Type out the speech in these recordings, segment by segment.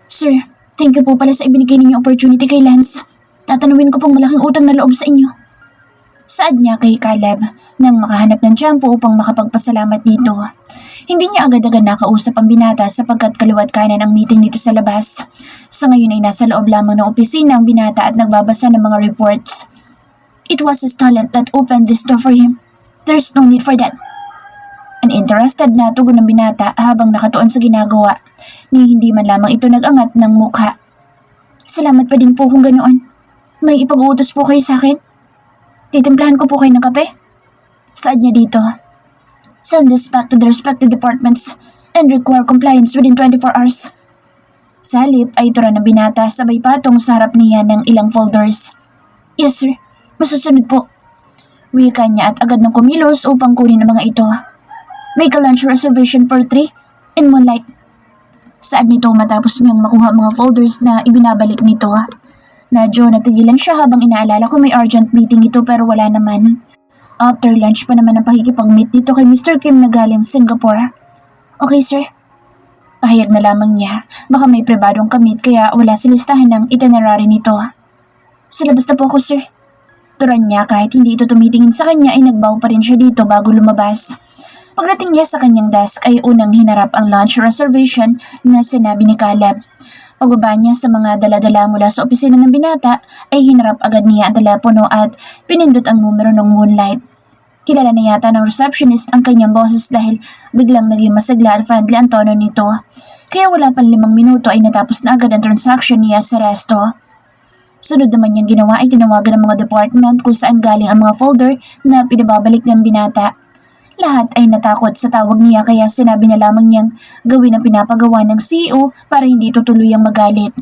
Sir, thank you po pala sa ibinigay ninyong opportunity kay Lance. Tatanungin ko pong malaking utang na loob sa inyo. Saad niya kay Caleb nang makahanap ng tiyempo upang makapagpasalamat dito. Hindi niya agad-agad nakausap ang binata sapagkat kaliwat kanan ang meeting dito sa labas. Sa ngayon ay nasa loob lamang ng opisina ang binata at nagbabasa ng mga reports. It was his talent that opened this door for him. There's no need for that. Uninterested na tugon ng binata habang nakatuon sa ginagawa, ni hindi man lamang ito nag-angat ng mukha. Salamat pa din po kung ganoon. May ipag-uutos po kayo sa akin? Titimplahan ko po kayo ng kape? Saad niya dito. Send this back to the respective departments and require compliance within 24 hours. Sa halip ay tura ng binata sabay patong sa harap niya ng ilang folders. Yes sir, masusunod po. Wika niya at agad ng kumilos upang kunin ang mga ito. Make a lunch reservation for 3 in Moonlight. Saad nito matapos niyang makuha mga folders na ibinabalik nito. Medyo natigilan siya habang inaalala kung may urgent meeting ito pero wala naman. After lunch pa naman ang pakikipag-meet dito kay Mr. Kim na galing Singapore. Okay sir. Pahayag na lamang niya. Baka may pribadong kamit kaya wala sa listahan ng itinerary nito. Sa labas na po ako sir. Turan niya kahit hindi ito tumitingin sa kanya ay nagbow pa rin siya dito bago lumabas. Pagdating niya sa kanyang desk ay unang hinarap ang lunch reservation na sinabi ni Caleb. Pagbaba niya sa mga dala-dala mula sa opisina ng binata ay hinarap agad niya ang telepono at pinindot ang numero ng Moonlight. Kilala na yata ng receptionist ang kanyang boses dahil biglang naging masigla at friendly ang tono nito. Kaya wala pang 5 minuto ay natapos na agad ang transaction niya sa resto. Sunod naman niyang ginawa ay tinawagan ng mga department kung saan galing ang mga folder na pinababalik ng binata. Lahat ay natakot sa tawag niya kaya sinabi niya lamang niyang gawin ang pinapagawa ng CEO para hindi tutuluyang magalit.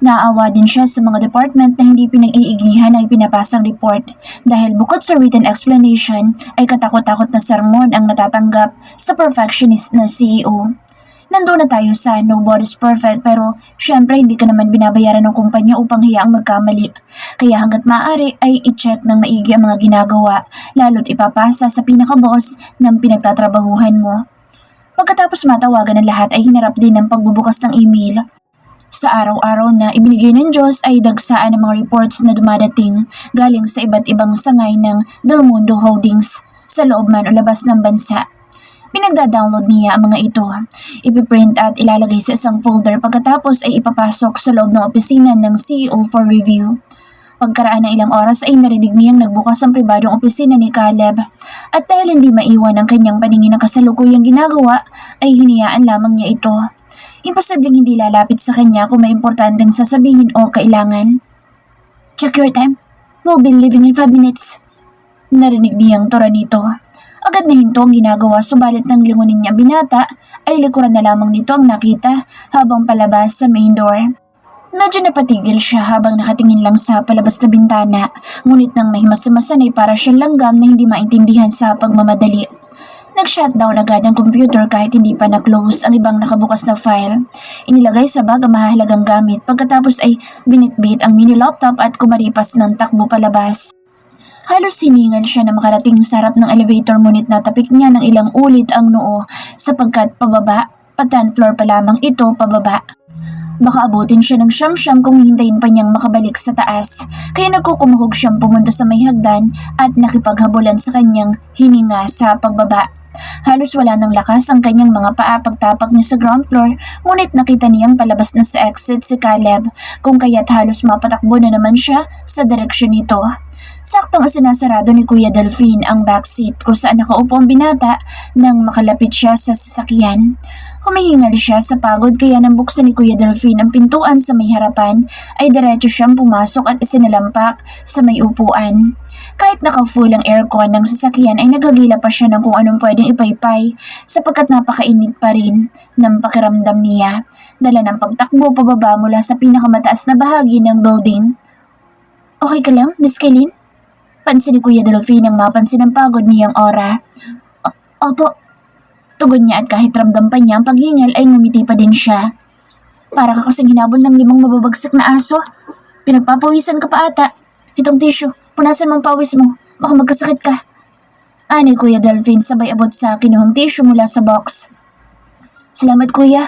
Naawa din siya sa mga department na hindi pinag-iigihan ang pinapasang report dahil bukod sa written explanation ay katakot-takot na sermon ang natatanggap sa perfectionist na CEO. Nandoon na tayo sa nobody's perfect pero syempre hindi ka naman binabayaran ng kumpanya upang hayaang magkamali. Kaya hanggat maaari ay i-check ng maigi ang mga ginagawa lalo't ipapasa sa pinaka-boss ng pinagtatrabahuhan mo. Pagkatapos matawagan ng lahat ay hinarap din ang pagbubukas ng email. Sa araw-araw na ibinigay ng Diyos ay dagsaan ng mga reports na dumadating galing sa iba't ibang sangay ng Del Mundo Holdings sa loob man o labas ng bansa. Pinagda-download niya ang mga ito. Ipiprint at ilalagay sa isang folder pagkatapos ay ipapasok sa loob ng opisina ng CEO for review. Pagkaraan ng ilang oras ay narinig niyang nagbukas ang pribadong opisina ni Caleb at dahil hindi maiwan ang kanyang paningin ng kasalukuyang ginagawa ay hinayaan lamang niya ito. Imposibleng hindi lalapit sa kanya kung may importanteng sasabihin o kailangan. Check your time. We'll be leaving in 5 minutes. Narinig niyang tura nito. Agad na hinto ang ginagawa subalit nang lingunin niya binata ay likuran na lamang nito ang nakita habang palabas sa main door. Medyo napatigil siya habang nakatingin lang sa palabas na bintana ngunit nang mahimas-masan ay para siyang langgam na hindi maintindihan sa pagmamadali. Nag-shutdown agad ang computer kahit hindi pa na-close ang ibang nakabukas na file. Inilagay sa bag ang mahalagang gamit pagkatapos ay binitbit ang mini laptop at kumaripas ng takbo palabas. Halos hiningal siya na makarating sa harap ng elevator ngunit natapik niya ng ilang ulit ang noo sapagkat pababa, pa 10th floor pa lamang ito pababa. Baka abutin siya ng siyam-siyam kung hintayin pa niyang makabalik sa taas kaya nagkukumahog siyang pumunta sa may hagdan at nakipaghabulan sa kanyang hininga sa pagbaba. Halos wala ng lakas ang kanyang mga paa pagtapak niya sa ground floor ngunit nakita niyang palabas na sa exit si Caleb kung kaya't halos mapatakbo na naman siya sa direksyon nito. Saktong sinasarado ni Kuya Delphine ang backseat kung saan nakaupo ang binata nang makalapit siya sa sasakyan. Humihingal siya sa pagod kaya nang buksan ni Kuya Delphine ang pintuan sa may harapan ay diretso siyang pumasok at isinalampak sa may upuan. Kahit naka-full ang aircon ng sasakyan ay naghagila pa siya ng kung anong pwedeng ipaypay sapagkat napakainit pa rin ng pakiramdam niya dala ng pagtakbo pababa mula sa pinakamataas na bahagi ng building. Okay ka lang, Miss Kaylin? Pansin ni Kuya Delphine nang mapansin ang pagod niyang aura. Opo. Tugon niya at kahit ramdam pa niya ang paghingal ay ngumiti pa din siya. Para ka kasing hinabol ng 5 mababagsak na aso. Pinagpapawisan ka pa ata. Itong tissue, punasan mong pawis mo. Baka magkasakit ka. Ani Kuya Delphine sabay abot sa kinuhang tissue mula sa box. Salamat Kuya.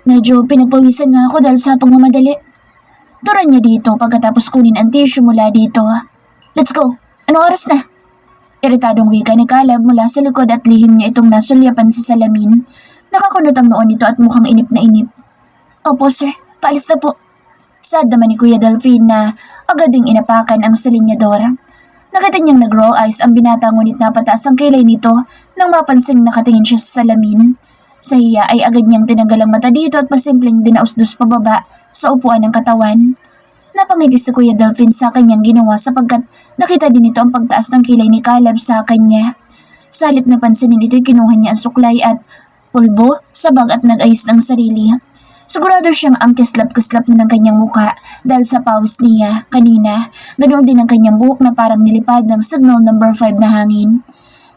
Medyo pinagpawisan nga ako dahil sa pagmamadali. Turan niya dito pagkatapos kunin ang tissue mula dito. Let's go! Anong oras na? Iritadong wika ni Caleb mula sa likod at lihim niya itong nasulyapan sa salamin. Nakakunot ang noon nito at mukhang inip na inip. Opo sir, paalis na po. Sad naman ni Kuya Delphine na agad ding inapakan ang salinyador. Nakita niyang nag-roll eyes ang binata ngunit napataas ang kilay nito nang mapansing nakatingin siya sa salamin. Sa hiya ay agad niyang tinanggal ang mata dito at pasimpleng dinausdos pababa sa upuan ng katawan. Napangiti si Kuya Delphine sa kanyang ginawa sapagkat nakita din ito ang pagtaas ng kilay ni Caleb sa kanya. Sa halip na pansinin ito'y kinuha niya ang suklay at pulbo sa bag at nag-ayos ng sarili. Sigurado siyang ang kislap-kislap na ng kanyang muka dahil sa pawis niya kanina. Ganoon din ang kanyang buhok na parang nilipad ng signal number 5 na hangin.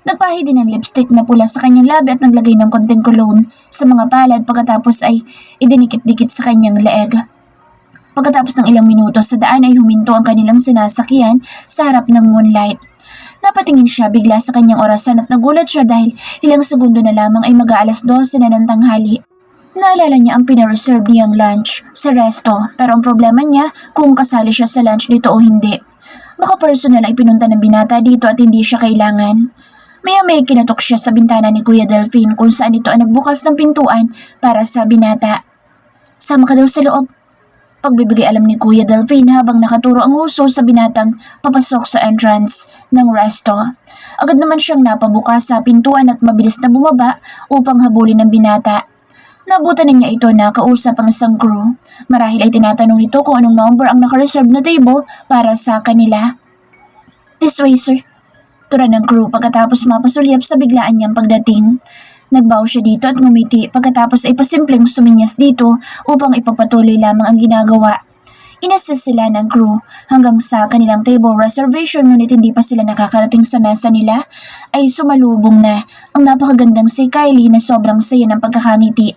Nagpahi din ng lipstick na pula sa kanyang labi at naglagay ng konting cologne sa mga palad pagkatapos ay idinikit-dikit sa kanyang leeg. Pagkatapos ng ilang minuto sa daan ay huminto ang kanilang sinasakyan sa harap ng moonlight. Napatingin siya bigla sa kanyang orasan at nagulat siya dahil ilang segundo na lamang ay mag-aalas 12 na ng tanghali. Naalala niya ang pinareserve niyang lunch sa resto pero ang problema niya kung kasali siya sa lunch dito o hindi. Baka personal ay pinunta ng binata dito at hindi siya kailangan. Maya-maya kinatok siya sa bintana ni Kuya Delphine kung saan ito ang nagbukas ng pintuan para sa binata. Sama ka daw sa loob. Pagbibigay alam ni Kuya Delphine habang nakaturo ang uso sa binatang papasok sa entrance ng resto. Agad naman siyang napabukas sa pintuan at mabilis na bumaba upang habulin ng binata. Nabutan na niya ito na kausap ang isang crew. Marahil ay tinatanong nito kung anong number ang nakareserve na table para sa kanila. This way, sir. Tura ng crew pagkatapos mapasulyap sa biglaan niyang pagdating. Nagbaw siya dito at ngumiti pagkatapos ay pasimpleng suminyas dito upang ipagpatuloy lamang ang ginagawa. Inassist sila ng crew hanggang sa kanilang table reservation ngunit hindi pa sila nakakarating sa mesa nila ay sumalubong na ang napakagandang si Kylie na sobrang saya ng pagkakangiti.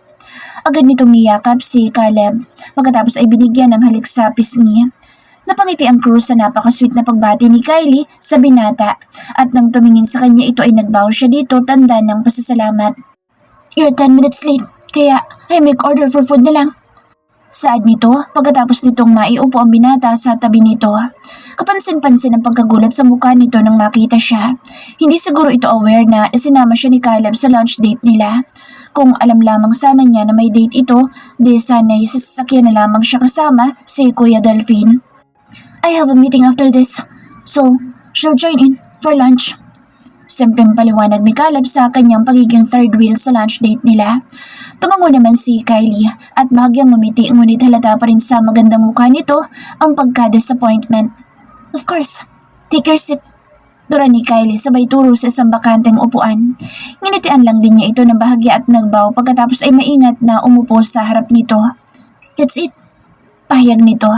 Agad nitong niyakap si Caleb pagkatapos ay binigyan ng halik sa pisngi. Napangiti ang crew sa napaka-sweet na pagbati ni Kylie sa binata at nang tumingin sa kanya ito ay nagbaw siya dito tanda ng pasasalamat. You're 10 minutes late, kaya I make order for food na lang. Saad nito pagkatapos nitong maiupo ang binata sa tabi nito. Kapansin-pansin ang pagkagulat sa mukha nito nang makita siya. Hindi siguro ito aware na isinama siya ni Caleb sa lunch date nila. Kung alam lamang sana niya na may date ito, di sana'y sasakyan na lamang siya kasama si Kuya Delphine. I have a meeting after this, so she'll join in for lunch. Simpleng paliwanag ni Caleb sa kanyang pagiging third wheel sa lunch date nila. Tumango naman si Kylie at bahagyang ngumiti ngunit halata pa rin sa magandang mukha nito ang pagka-disappointment. Of course, take your seat. Dura ni Kylie sabay turo sa isang bakanteng upuan. Nginitian lang din niya ito ng bahagya at nagbaw pagkatapos ay maingat na umupo sa harap nito. Let's eat. Pahayag nito.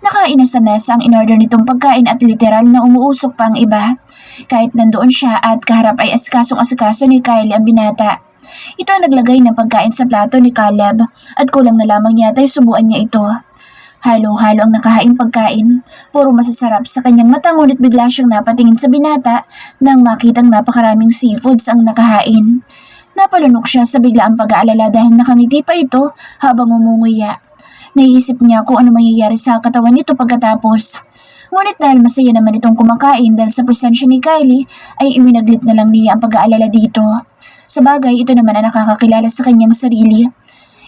Nakain na sa mesa ang in-order nitong pagkain at literal na umuusok pa ang iba. Kahit nandoon siya at kaharap ay asikasong-asikaso ni Kylie ang binata. Ito ang naglagay ng pagkain sa plato ni Caleb at kulang na lamang yata ay subuan niya ito. Halo-halo ang nakahaing pagkain. Puro masasarap sa kanyang mata ngunit bigla siyang napatingin sa binata nang makitang napakaraming seafoods ang nakahain. Napalunok siya sa biglaang pag-aalala dahil nakangiti pa ito habang umunguya. Naiisip niya kung ano mangyayari sa katawan nito pagkatapos. Ngunit dahil masaya naman itong kumakain dahil sa presensya ni Kylie, ay iwinaglit na lang niya ang pag-aalala dito. Sa bagay, ito naman ang nakakakilala sa kanyang sarili.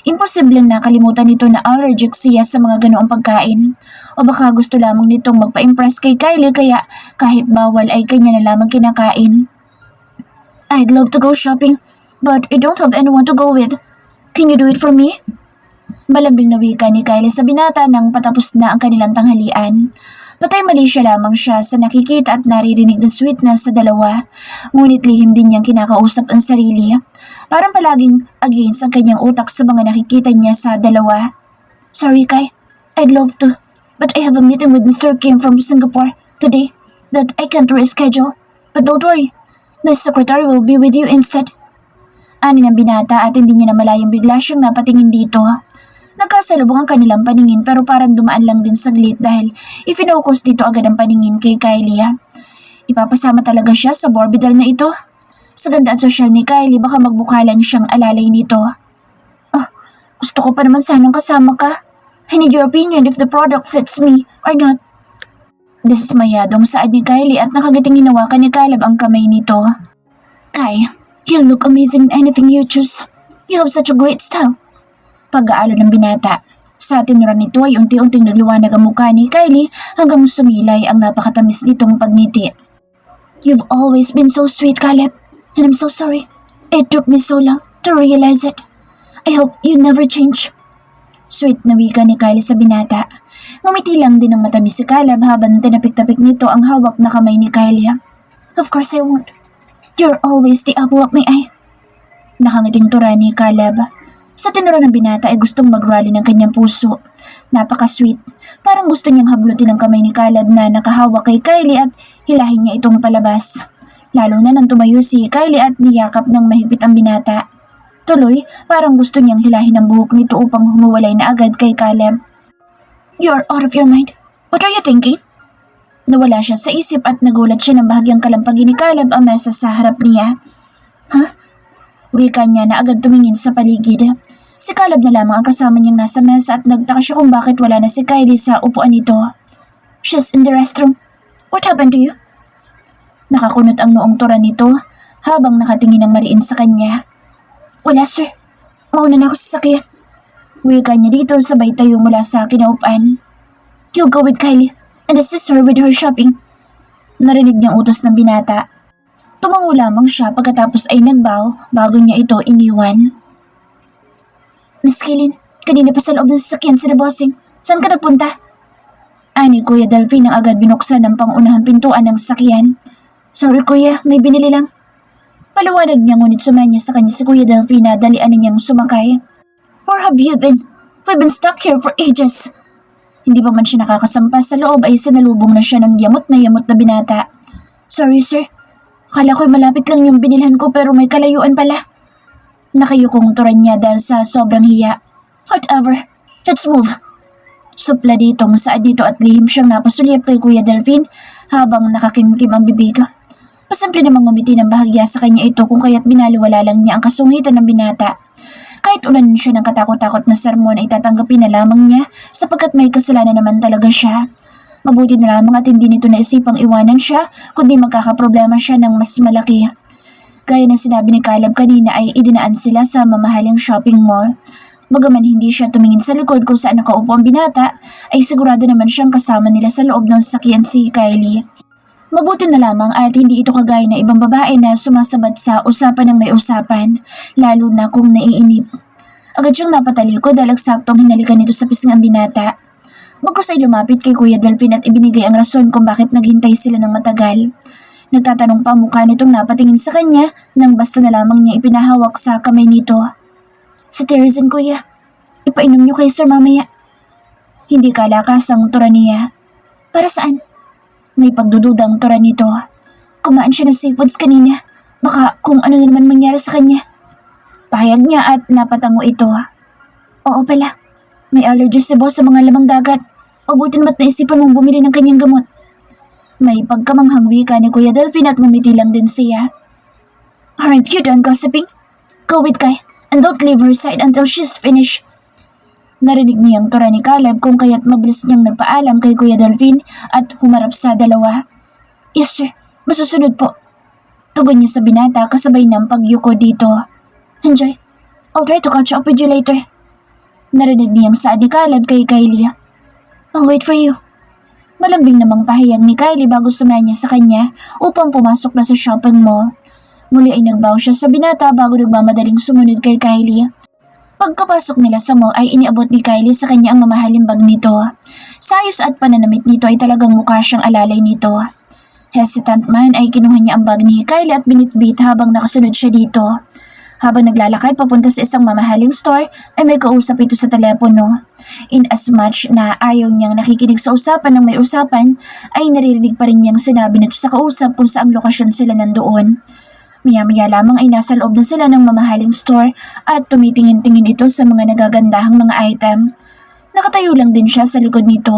Imposibleng nakalimutan nito na allergic siya sa mga ganoong pagkain. O baka gusto lamang nitong magpa-impress kay Kylie kaya kahit bawal ay kanya na lamang kinakain. I'd love to go shopping, but I don't have anyone to go with. Can you do it for me? Malambing na wika ni Kylie sa binata nang patapos na ang kanilang tanghalian. Patay mali siya lamang siya sa nakikita at naririnig na sweetness sa dalawa. Ngunit lihim din niyang kinakausap ang sarili. Parang palaging against ang kanyang utak sa mga nakikita niya sa dalawa. Sorry Kai, I'd love to. But I have a meeting with Mr. Kim from Singapore today that I can't reschedule. But don't worry, my secretary will be with you instead. Ani ng binata at hindi niya na malayang bigla siyang napatingin dito. Nagkasalubong ang kanilang paningin pero parang dumaan lang din saglit dahil ifinocus dito agad ang paningin kay Kylie. Ipapasama talaga siya sa Borbidal na ito. Sa ganda at sosyal ni Kylie baka magbukalan siyang alalay nito. Oh, Gusto ko pa naman sanang kasama ka. I need your opinion if the product fits me or not. Dismayadong saad ni Kylie at nakagiting hinawakan ni Caleb ang kamay nito. Kai, you look amazing in anything you choose. You have such a great style. Pag-aalo ng binata. Sa tinuran nito ay unti-unting nagluwanag ang mukha ni Kylie hanggang sumilay ang napakatamis nitong pagngiti. You've always been so sweet, Caleb, and I'm so sorry. It took me so long to realize it. I hope you never change. Sweet na wika ni Kylie sa binata. Ngumiti lang din ng matamis si Caleb habang tinapik-tapik nito ang hawak na kamay ni Kylie. Of course I won't. You're always the apple of my eye. Nakangiting tura ni Caleb. Sa tinuro ng binata ay gustong mag-rally ng kanyang puso. Napaka-sweet. Parang gusto niyang hablutin ang kamay ni Caleb na nakahawak kay Kylie at hilahin niya itong palabas. Lalo na nang tumayo si Kylie at niyakap ng mahigpit ang binata. Tuloy, parang gusto niyang hilahin ang buhok nito upang humuwalay na agad kay Caleb. You're out of your mind. What are you thinking? Nawala siya sa isip at nagulat siya ng bahagyang kalampagin ni Caleb ang mesa sa harap niya. Huh? Wika niya na agad tumingin sa paligid. Si Caleb na lamang ang kasama niyang nasa mesa at nagtaka siya kung bakit wala na si Kylie sa upuan nito. She's in the restroom. What happened to you? Nakakunot ang noong tura nito habang nakatingin ng mariin sa kanya. Wala sir. Mauna na ako sa sakyan. Wika niya dito sabay tayo mula sa kinaupan. You go with Kylie and assist her with her shopping. Narinig niyang utos ng binata. Tumango lamang siya pagkatapos ay nagbow bago niya ito iniwan. Miss Kaylin, kanina pa sa loob ng sasakyan sila bossing. Saan ka nagpunta? Ani Kuya Delphine ang agad binuksan ng pangunahang pintuan ng sasakyan. Sorry kuya, may binili lang. Paliwanag niya ngunit sumanya sa kanya si Kuya Delphine na dalian niyang sumakay. Where have you been? We've been stuck here for ages. Hindi pa man siya nakakasampas sa loob ay sinalubong na siya ng yamot na binata. Sorry sir, akala ko'y malapit lang yung binilhan ko pero may kalayuan pala. Nakayukong turan niya dahil sa sobrang hiya. Whatever, let's move. Supla ditong saad dito at lihim siyang napasulyap kay Kuya Delphine habang nakakimkim ang bibig. Pasimple namang ngumiti ng bahagya sa kanya ito kung kaya't binaliwala lang niya ang kasungitan ng binata. Kahit ulanin siya ng katakot-takot na sermon ay tatanggapin na lamang niya sapagkat may kasalanan naman talaga siya. Mabuti na lamang at hindi nito naisipang iwanan siya kundi magkakaproblema siya ng mas malaki. Gaya ng sinabi ni Caleb kanina ay idinaan sila sa mamahaling shopping mall. Bagaman hindi siya tumingin sa likod kung saan nakaupo ang binata, ay sigurado naman siyang kasama nila sa loob ng sasakyan si Kylie. Mabuti na lamang at hindi ito kagaya na ibang babae na sumasabat sa usapan ng may usapan, lalo na kung naiinip. Agad siyang napatalikod dahil eksaktong hinalikan nito sa pisngi ang binata. Bagkus ay lumapit kay Kuya Delphine at ibinigay ang rason kung bakit naghintay sila ng matagal. Nagtatanong pa ang mukha nitong napatingin sa kanya nang basta na lamang niya ipinahawak sa kamay nito. Sa Teresa kuya, ipainom niyo kay sir mamaya. Hindi kalakas ang tura niya. Para saan? May pagdududang tura nito. Kumain siya ng seafoods kanina. Baka kung ano na naman mangyari sa kanya. Pahayag niya at napatango ito. Oo pala, may allergy si boss sa mga lamang dagat. Mabuti na't naisipan mong bumili ng kanyang gamot. May pagkamanghang wika ni Kuya Delphine at ngumiti lang din siya. Aren't you done gossiping? Go with Kai and don't leave her side until she's finished. Narinig niyang tura ni Caleb kung kaya't mabilis niyang nagpaalam kay Kuya Delphine at humarap sa dalawa. Yes sir, masusunod po. Tugon niya sa binata kasabay ng pagyuko dito. Enjoy. I'll try to catch up with you later. Narinig niyang saad ni Caleb kay Kylie. I'll wait for you. Malambing namang pahayag ni Kylie bago sumanya sa kanya upang pumasok na sa shopping mall. Muli ay nagbow siya sa binata bago nagmamadaling sumunod kay Kylie. Pagkapasok nila sa mall ay iniabot ni Kylie sa kanya ang mamahaling bag nito. Sa ayos at pananamit nito ay talagang mukha siyang alalay nito. Hesitant man ay kinuha niya ang bag ni Kylie at binitbit habang nakasunod siya dito. Habang naglalakad papunta sa isang mamahaling store ay may kausap ito sa telepono. In as much na ayaw niyang nakikinig sa usapan ng may usapan ay naririnig pa rin niyang sinabi nito sa kausap kung saang lokasyon sila nandoon. Maya-maya lamang ay nasa loob na sila ng mamahaling store at tumitingin-tingin ito sa mga nagagandahang mga item. Nakatayo lang din siya sa likod nito.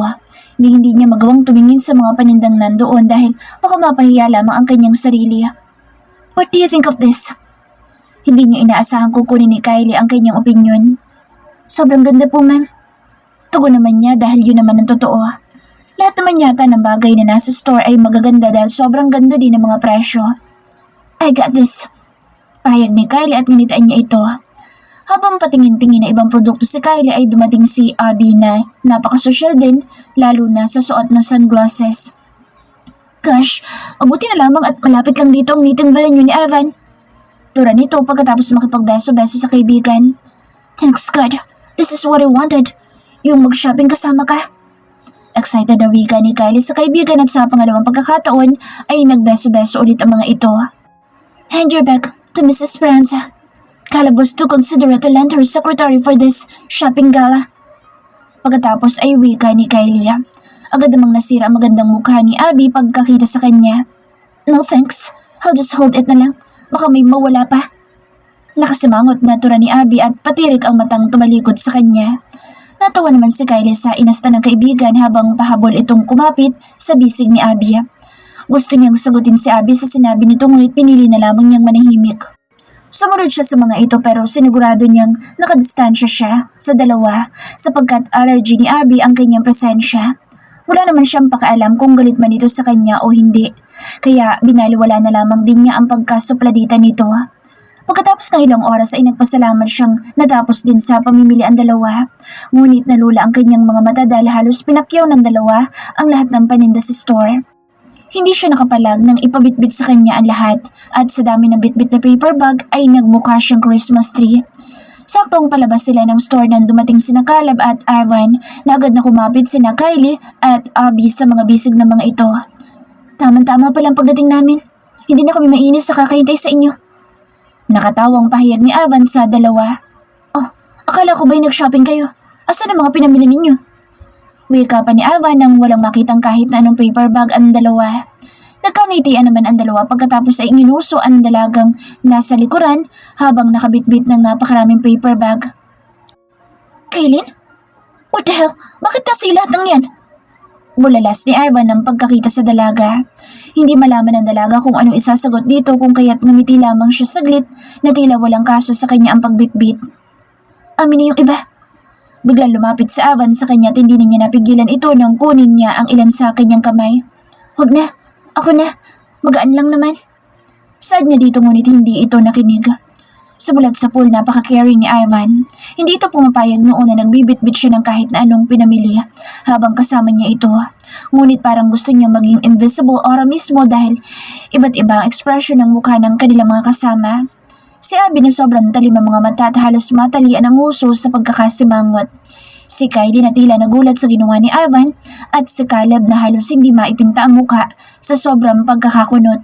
Hindi niya magawang tumingin sa mga panindang nandoon dahil baka mapahiya lamang ang kanyang sarili. What do you think of this? Hindi niya inaasahang kukunin ni Kylie ang kanyang opinyon. Sobrang ganda po, ma'am. Tugon naman niya dahil yun naman ang totoo. Lahat naman yata ng bagay na nasa store ay magaganda dahil sobrang ganda din ng mga presyo. I got this. Pahayag ni Kylie at ninitaan niya ito. Habang patingin-tingin na ibang produkto si Kylie ay dumating si Abby na napakasosyal din, lalo na sa suot ng sunglasses. Gosh, mabuti na lamang at malapit lang dito ang meeting venue ni Evan. Tura nito pagkatapos makipagbeso-beso sa kaibigan. Thanks God, this is what I wanted. Yung mag-shopping kasama ka. Excited na wika ni Kylie sa kaibigan at sa pangalawang pagkakataon ay nagbeso-beso ulit ang mga ito. Hand your bag to Mrs. Esperanza. Caleb was too considerate to lend her secretary for this shopping gala. Pagkatapos ay wika ni Kylie. Agad namang nasira ang magandang mukha ni Abby pagkakita sa kanya. No thanks, I'll just hold it na lang. Baka may mawala pa. Nakasimangot na tura ni Abby at patirik ang matang tumalikod sa kanya. Natawa naman si Kylie sa inasta ng kaibigan habang pahabol itong kumapit sa bisig ni Abby. Gusto niyang sagutin si Abby sa sinabi nito ngunit pinili na lamang niyang manahimik. Sumunod siya sa mga ito pero sinigurado niyang nakadistansya siya sa dalawa sapagkat allergy ni Abby ang kanyang presensya. Wala naman siyang pakialam kung galit man ito sa kanya o hindi, kaya binaliwala na lamang din niya ang pagkasupladita nito. Pagkatapos ng ilang oras ay nagpasalamat siyang natapos din sa pamimili ang dalawa. Ngunit nalula ang kanyang mga mata dahil halos pinakyaw ng dalawa ang lahat ng paninda sa store. Hindi siya nakapalag nang ipabitbit sa kanya ang lahat at sa dami ng bitbit na paper bag ay nagmukha siyang Christmas tree. Saktong palabas sila ng store nang dumating sina Caleb at Ivan na agad na kumapit sina Kylie at Abby sa mga bisig ng mga ito. Tama-tama palang pagdating namin. Hindi na kami mainis sa kakahintay sa inyo. Nakatawang pahayag ni Ivan sa dalawa. Oh, akala ko ba'y nag-shopping kayo? Asan ang mga pinamili ninyo? Wika pa ni Ivan nang walang makitang kahit na anong paper bag ang dalawa. Nagkangitian naman ang dalawa pagkatapos ay inuso ang dalagang nasa likuran habang nakabitbit ng napakaraming paper bag. Kaylin? What the hell? Bakit nasa lahat ng yan? Bulalas ni Ivan ng pagkakita sa dalaga. Hindi malaman ng dalaga kung anong isasagot dito kung kaya't ngumiti lamang siya saglit na tila walang kaso sa kanya ang pagbitbit. Amin na yung iba. Biglang lumapit si Ivan sa kanya at hindi na niya napigilan ito nang kunin niya ang ilan sa kanyang kamay. Huwag na, ako na, magaan lang naman. Sad niya dito ngunit hindi ito nakinig. Sabulat sa pool napaka-caring ni Ivan. Hindi ito pumapayag noon na nagbibitbit siya ng kahit na anong pinamili habang kasama niya ito. Ngunit parang gusto niya maging invisible ora mismo dahil iba't ibang ekspresyon ng mukha ng kanilang mga kasama. Si Abby na sobrang talim ang mga mata at halos matalian ang uso sa pagkakasimangot. Si Kylie na tila nagulat sa ginawa ni Ivan at si Caleb na halos hindi maipinta ang mukha sa sobrang pagkakakunot.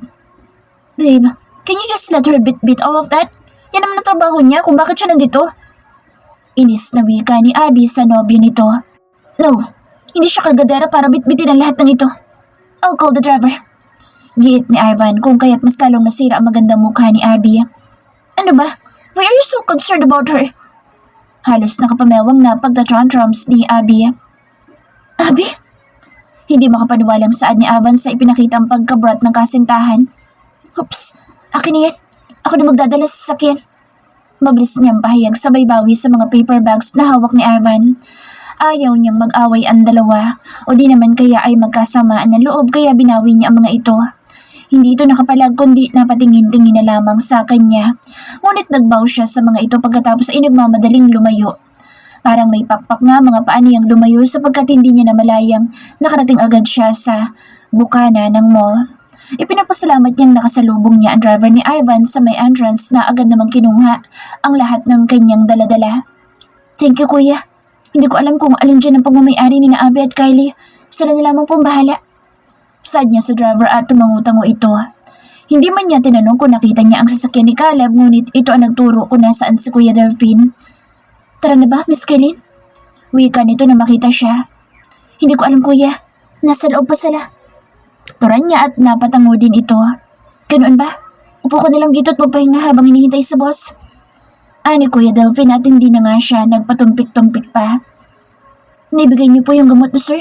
Babe, can you just let her bit all of that? Yan naman ang trabaho niya kung bakit siya nandito. Inis na wika ni Abby sa nobyo nito. No, hindi siya kargadera para bitbitin ang lahat ng ito. I'll call the driver. Giit ni Ivan kung kaya't mas talong nasira ang magandang mukha ni Abby. Ano ba? Why are you so concerned about her? Halos nakapamewang na pagtatantrums ni Abby. Abby? Hindi makapaniwalang saad ni Ivan sa ipinakitang pagkabrat ng kasintahan. Oops, akin na yan. Ako na magdadala sa sasakyan. Mabilis niyang pahayag sabay bawi sa mga paper bags na hawak ni Ivan. Ayaw niyang mag-away ang dalawa o di naman kaya ay magkasamaan ng loob kaya binawi niya ang mga ito. Hindi ito nakapalag kundi napatingin-tingin na lamang sa kanya. Ngunit nagbaw siya sa mga ito pagkatapos ay nagmamadaling lumayo. Parang may pakpak nga mga paa niyang lumayo sapagkat hindi niya namalayang nakarating agad siya sa bukana ng mall. Ipinagpasalamat niyang nakasalubong niya ang driver ni Ivan sa may entrance na agad namang kinuha ang lahat ng kanyang daladala. Thank you kuya. Hindi ko alam kung alin dyan ang pagmamayari ni na Abby at Kylie. Sila na lamang pong bahala. Sad niya sa driver at tumangutango ito. Hindi man niya tinanong kung nakita niya ang sasakyan ni Caleb ngunit ito ang nagturo kung nasaan si Kuya Delphine. Tara na ba, Miss Kaylin? Wika nito na makita siya. Hindi ko alam kuya. Nasa loob pa sila. Turan niya at napatango din ito. Ganoon ba? Upo ko na lang dito at magpahinga habang hinihintay sa boss. Ani Kuya Delphine at hindi na nga siya nagpatumpik-tumpik pa. Naibigay niyo po yung gamot na sir?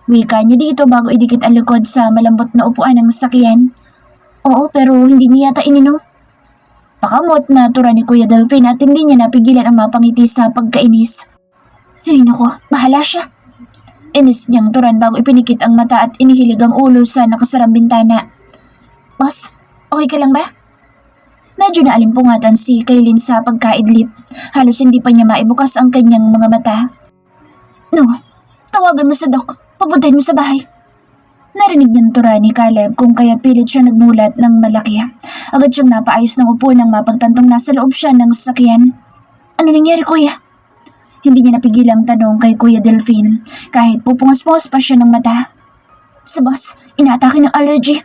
Wika niya dito bago idikit ang likod sa malambot na upuan ng sasakyan. Oo, pero hindi niya yata ininom. Napakamot na tura ni Kuya Delphine at hindi niya napigilan ang mapangiti sa pagkainis. Ay nako, bahala siya. Inis niyang turan bago ipinikit ang mata at inihilig ang ulo sa nakasarang bintana. Boss, okay ka lang ba? Medyo naalimpungatan si Kaylin sa pagkaidlip. Halos hindi pa niya maibukas ang kanyang mga mata. No, tawagan mo sa doc. Papuntahin mo sa bahay. Narinig niyang tura ni Caleb kung kaya't pilit siya nagmulat ng malaki. Agad siyang napaayos ng upo nang mapagtantong nasa loob siya ng sasakyan. Ano nangyari, kuya? Hindi niya napigilang tanong kay Kuya Delphine kahit pupungas-pungas pa siya ng mata. Sa boss, inaatake ng allergy.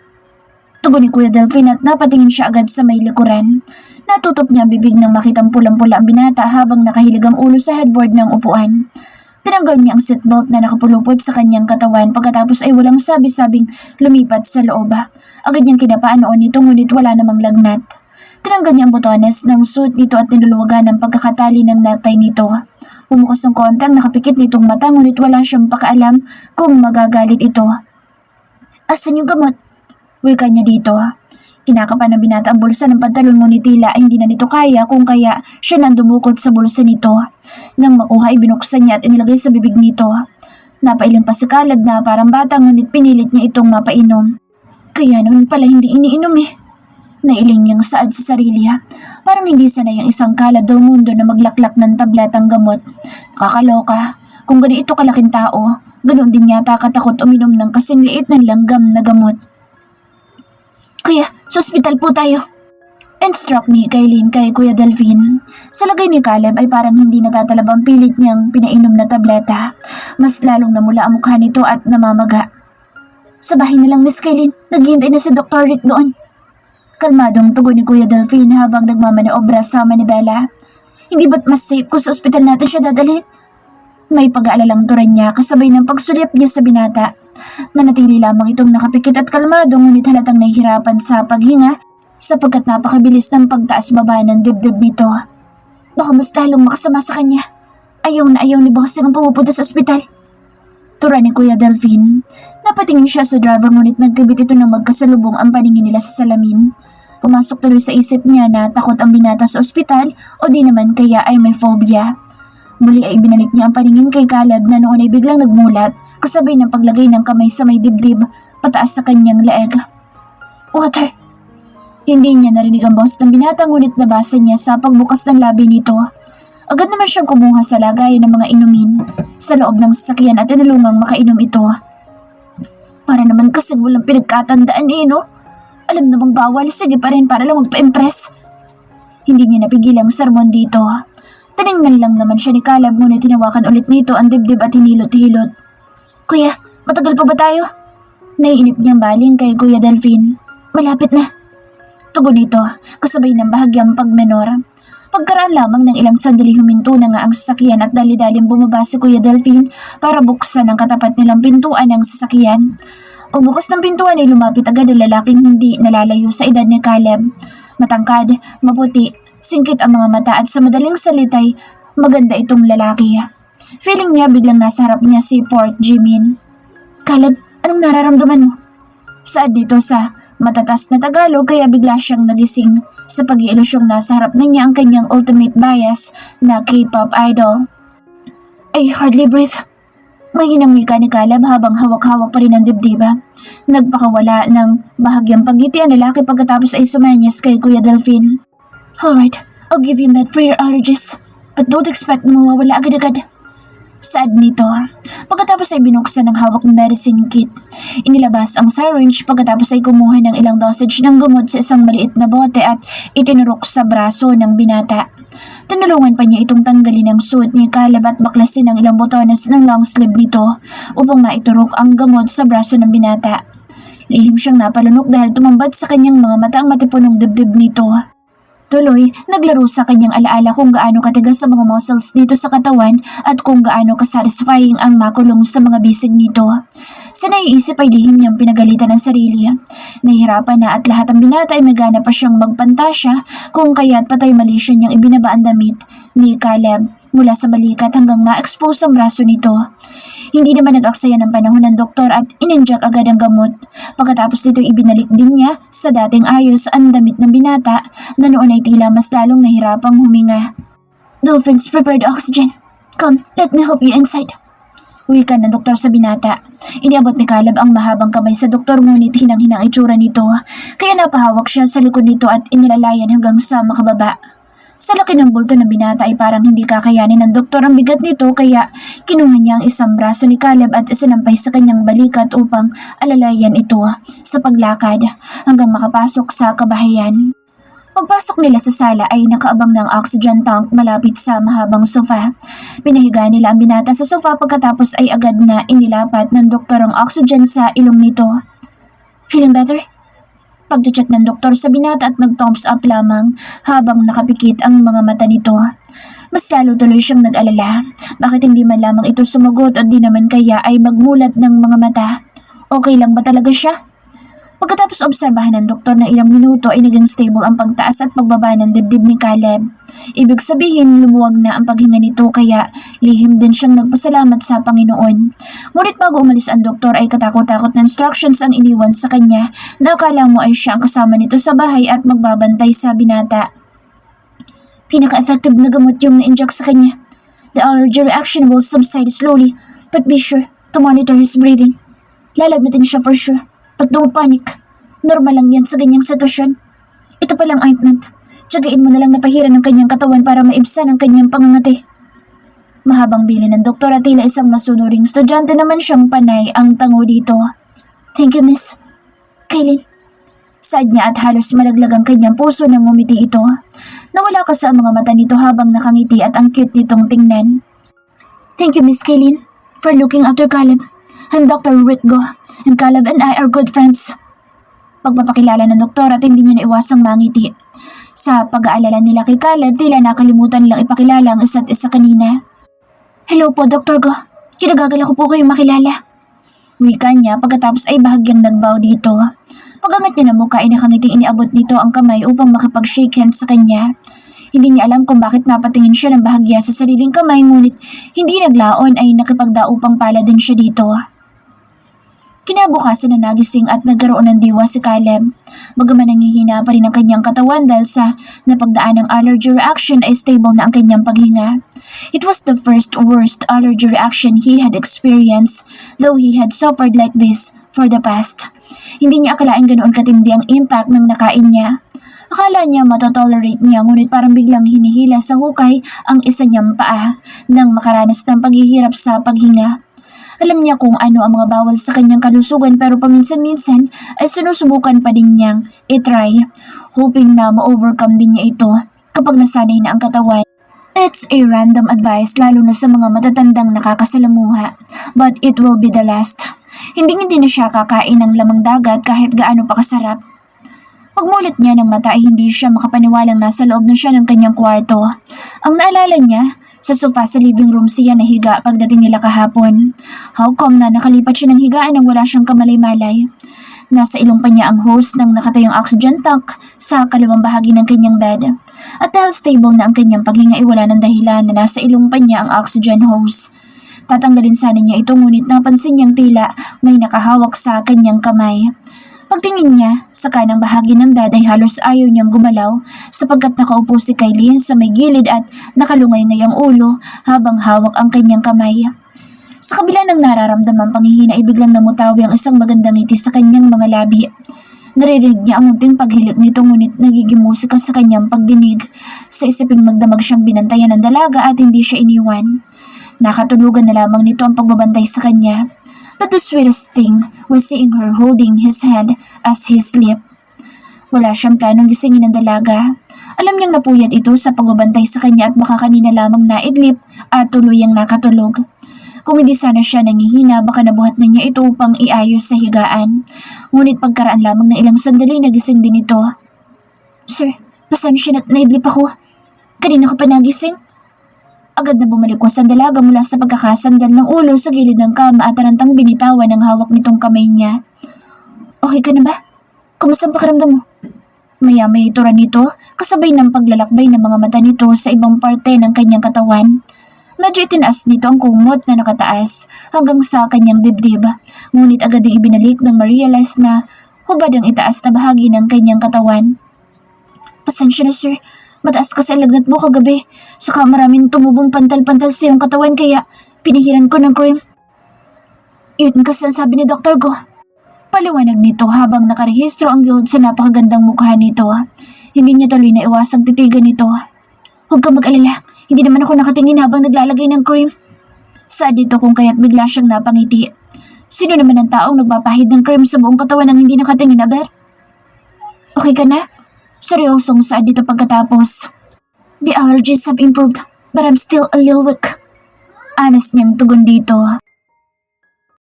Tugon ni Kuya Delphine at napatingin siya agad sa may likuran. Natutop niya ang bibig nang makitang pulang-pula ang binata habang nakahilig ang ulo sa headboard ng upuan. Tinanggal niya ang seatbelt na nakapulupot sa kanyang katawan pagkatapos ay walang sabi-sabing lumipat sa loob. Agad niyang kinapaan noon nito ngunit wala namang lagnat. Tinanggal niya ang botones ng suit nito at niluluwagan ang pagkakatali ng necktie nito. Pumukas ng konti ang nakapikit nitong mata ngunit wala siyang pakaalam kung magagalit ito. Asan yung gamot? Wika niya dito. Kinakapan ng binata ang bulsa ng pantalon ngunit tila ay hindi na nito kaya kung kaya siya nang dumukot sa bulsa nito. Nang makuha ay binuksan niya at inilagay sa bibig nito. Napailing pa si Caleb na parang bata ngunit pinilit niya itong mapainom. Kaya naman pala hindi iniinom eh. Nailing niyang saad sa sarili. Parang hindi sanay ang isang Caleb daw mundo na maglaklak ng tabletang gamot. Nakakaloka. Kung ganito kalaking tao, ganoon din yata katakot uminom ng kasing liit ng langgam na gamot. Kuya, sa ospital po tayo. Instruct ni Kaylin kay Kuya Delphine. Sa lagay ni Caleb ay parang hindi natatalab ang pilit niyang pinainom na tableta. Mas lalong namula ang mukha nito at namamaga. Sa bahay na lang, Miss Kaylin. Naghihintay na si Dr. Rick doon. Kalmadong tugon ni Kuya Delphine habang nagmamaniobra sa manibela. Hindi ba't mas safe kung sa ospital natin siya dadalhin? May pag-aalalang turan niya kasabay ng pagsulyap niya sa binata. Nanatili lamang itong nakapikit at kalmado ngunit halatang nahihirapan sa paghinga sapagkat napakabilis ng pagtaas-baba ng dibdib nito. Baka mas lalong makasama sa kanya. Ayaw na ayaw ni Bossing ang pumupunta sa ospital. Tura ni Kuya Delphine. Napatingin siya sa driver ngunit nagkabit ito ng magkasalubong ang paningin nila sa salamin. Pumasok tuloy sa isip niya na takot ang binata sa ospital o di naman kaya ay may phobia. Muli ay binalik niya ang paningin kay Caleb na noon ay biglang nagmulat kasabay ng paglagay ng kamay sa may dibdib pataas sa kanyang leeg. Water! Hindi niya narinig ang boses ng binata ngunit nabasa niya sa pagbukas ng labi nito. Agad naman siyang kumuha sa lagayan ng mga inumin sa loob ng sasakyan at tinulungang makainom ito. Para naman kasing walang pinagkatandaan no? Alam namang bawal, sige pa rin para lang magpa-impress. Hindi niya napigil ang sermon dito. Tiningnan lang naman siya ni Caleb ngunit tinawakan ulit nito ang dibdib at hinilot-hilot. Kuya, matagal pa ba tayo? Naiinip niyang baling kay Kuya Delphine. Malapit na. Tugon nito, kasabay ng bahagyang pagmenor. Pagkaraan lamang ng ilang sandali huminto na nga ang sasakyan at dali-daling bumaba si Kuya Delphine para buksan ang katapat nilang pintuan ng sasakyan. Pagbukas ng pintuan ay lumapit agad ang lalaking hindi nalalayo sa edad ni Caleb. Matangkad, maputi, singkit ang mga mata at sa madaling salitay, maganda itong lalaki. Feeling niya biglang nasa harap niya si Port Jimin. Caleb, anong nararamdaman mo? Saad dito sa matatas na Tagalog kaya bigla siyang nagising sa pag-iilusyong nasa harap na niya ang kanyang ultimate bias na K-pop idol. I hardly breathe. Mahinang wika ni Caleb habang hawak-hawak pa rin ang dibdiba. Nagpakawala ng bahagyang pagngiti ang lalaki pagkatapos ay sumenyas kay Kuya Delphine. Alright, I'll give you med for your allergies. But don't expect na mawawala agad-agad. Saad nito. Pagkatapos ay binuksan ng hawak ng medicine kit. Inilabas ang syringe pagkatapos ay kumuha ng ilang dosage ng gamot sa isang maliit na bote at itinurok sa braso ng binata. Tinulungan pa niya itong tanggalin ang suit ni Caleb at baklasin ang ilang botones ng long sleeve nito upang maiturok ang gamot sa braso ng binata. Lihim siyang napalunok dahil tumambad sa kanyang mga mata ang matipunong dibdib nito. Tuloy, naglaro sa kanyang alaala kung gaano katigas sa mga muscles dito sa katawan at kung gaano kasatisfying ang makulong sa mga bisig nito. Sa naiisip ay lihim niyang pinagalitan ng sarili. Nahihirapan na at lahat ng binata ay magana pa siyang magpantasya kung kaya't patay mali siya niyang ibinaba ang damit ni Caleb mula sa balikat hanggang ma-expose ang braso nito. Hindi naman nag-aksaya ng panahon ng doktor at ininjak agad ang gamot. Pagkatapos nito ibinalik din niya sa dating ayos ang damit ng binata na noon ay tila mas lalong nahirapang huminga. Dolphins, prepared oxygen. Come, let me help you inside. Wika ng doktor sa binata. Iniabot ni Caleb ang mahabang kamay sa doktor ngunit hinang-hinang itsura nito. Kaya napahawak siya sa likod nito at inilalayan hanggang sa makababa. Sa laki ng bulto ng binata ay parang hindi kakayanin ng doktor ang bigat nito kaya kinuha niya ang isang braso ni Caleb at isinampay sa kanyang balikat upang alalayan ito sa paglakad hanggang makapasok sa kabahayan. Pagpasok nila sa sala ay nakaabang ng oxygen tank malapit sa mahabang sofa. Pinahiga nila ang binata sa sofa pagkatapos ay agad na inilapat ng doktor ang oxygen sa ilong nito. Feeling better? Pagche-check ng doktor sa binata at nag-thumbs up lamang habang nakapikit ang mga mata nito. Mas lalo tuloy siyang nag-alala. Bakit hindi man lamang ito sumagot o di naman kaya ay magmulat ng mga mata? Okay lang ba talaga siya? Pagkatapos obserbahan ng doktor na ilang minuto ay naging stable ang pagtaas at pagbaba ng dibdib ni Caleb. Ibig sabihin lumuwag na ang paghinga nito kaya lihim din siyang nagpasalamat sa Panginoon. Ngunit bago umalis ang doktor ay katakot-takot na instructions ang iniwan sa kanya na akala mo ay siya ang kasama nito sa bahay at magbabantay sa binata. Pinaka-effective na gamot yung na-inject sa kanya. The allergy reaction will subside slowly but be sure to monitor his breathing. Lalagnatin siya for sure. But don't panic. Normal lang yan sa ganyang sitwasyon. Ito palang ointment. Tiyagain mo na lang napahiran ng kanyang katawan para maibsan ang kanyang pangangati. Mahabang bili ng doktor at tila isang masunuring estudyante naman siyang panay ang tango dito. Thank you, Miss Kaylin. Saad niya at halos malaglag ang kanyang puso nang ngumiti ito. Nawala ka sa mga mata nito habang nakangiti at ang cute nitong tingnan. Thank you, Miss Kaylin, for looking after Caleb. I'm Dr. Ritgo, and Caleb and I are good friends. Pagpapakilala ng doktor at hindi niya naiwasang mangiti. Sa pag-aalala nila kay Caleb, tila nakalimutan nilang ipakilala ang isa't isa kanina. Hello po, Dr. Go. Kinagagal ko po kayong makilala. Wika niya pagkatapos ay bahagyang nagbow dito. Pag-angat niya ng mukha ay nakangiting iniabot nito ang kamay upang makapag-shake hands sa kanya. Hindi niya alam kung bakit napatingin siya ng bahagya sa sariling kamay ngunit hindi naglaon ay nakipagdaupang pala din siya dito. Kinabukasan na nagising at nagkaroon ng diwa si Caleb. Bagaman nanghihina pa rin ang kanyang katawan dahil sa napagdaan ng allergy reaction ay stable na ang kanyang paghinga. It was the first worst allergy reaction he had experienced, though he had suffered like this for the past. Hindi niya akalain ganoon katindi ang impact ng nakain niya. Akala niya matotolerate niya ngunit parang biglang hinihila sa hukay ang isa niyang paa nang makaranas ng paghihirap sa paghinga. Alam niya kung ano ang mga bawal sa kanyang kalusugan pero paminsan-minsan ay sinusubukan pa din niyang itry, hoping na ma-overcome din niya ito kapag nasanay na ang katawan. It's a random advice lalo na sa mga matatandang nakakasalamuha, but it will be the last. Hindi na siya kakain ng lamang dagat kahit gaano pa kasarap. Pagmulit niya ng mata ay hindi siya makapaniwalang nasa loob na siya ng kanyang kwarto. Ang naalala niya, sa sofa sa living room siya nahiga pagdating nila kahapon. How come na nakalipat siya ng higaan nang wala siyang kamalay-malay? Nasa ilong pa niya ang hose ng nakatayong oxygen tank sa kaliwang bahagi ng kanyang bed. At dahil stable na ang kanyang paghinga ay wala ng dahilan na nasa ilong pa niya ang oxygen hose. Tatanggalin sana niya ito ngunit napansin niyang tila may nakahawak sa kanyang kamay. Pagtingin niya sa kanang bahagi ng bed ay halos ayaw niyang gumalaw sapagkat nakaupo si Kaylin sa may gilid at nakalungay-ngay ang ulo habang hawak ang kanyang kamay. Sa kabila ng nararamdamang panghihina ay biglang namutawi ang isang magandang ngiti sa kanyang mga labi. Naririnig niya ang munting paghilik nito ngunit nagiging musika sa kanyang pagdinig. Sa isiping magdamag siyang binantayan ng dalaga at hindi siya iniwan. Nakatulugan na lamang nito ang pagbabantay sa kanya. But the sweetest thing was seeing her holding his hand as he slept. Wala siyang planong gisingin ng dalaga. Alam niyang napuyat ito sa pagbabantay sa kanya at baka kanina lamang naidlip at tuluyang nakatulog. Kung hindi sana siya nangihina, baka nabuhat na niya ito upang iayos sa higaan. Ngunit pagkaraan lamang ng ilang sandali, nagising din ito. Sir, pasensya na naidlip ako. Kanina ko pa nagising. Agad na bumalikwas ang dalaga mula sa pagkakasandal ng ulo sa gilid ng kama at tarantang binitawan ng hawak nitong kamay niya. Okay ka na ba? Kumusta ang pakiramdam mo? Maya-maya ituran nito kasabay ng paglalakbay ng mga mata nito sa ibang parte ng kanyang katawan. Medyo itinaas nito ang kumot na nakataas hanggang sa kanyang dibdib. Ngunit agad ding ibinalik nang ma-realize na hubad ang itaas na bahagi ng kanyang katawan. Pasensya na sir, mataas kasi ang lagnat mo kagabi. Saka maraming tumubong pantal-pantal sa iyong katawan kaya pinihiran ko ng cream. Yun kasi ang sabi ni Dr. Go. Paliwanag nito habang nakarehistro ang guild sa napakagandang mukha nito. Hindi niya tuloy na iwasang titigan nito. Huwag kang mag-alala, hindi naman ako nakatingin habang naglalagay ng cream. Sad dito kung kaya't bigla siyang napangiti. Sino naman ang taong nagpapahid ng cream sa buong katawan ng hindi nakatingin, Aber? Okay ka na? Seryosong sad dito pagkatapos. The allergies have improved, but I'm still a little weak. Honest niyang tugon dito.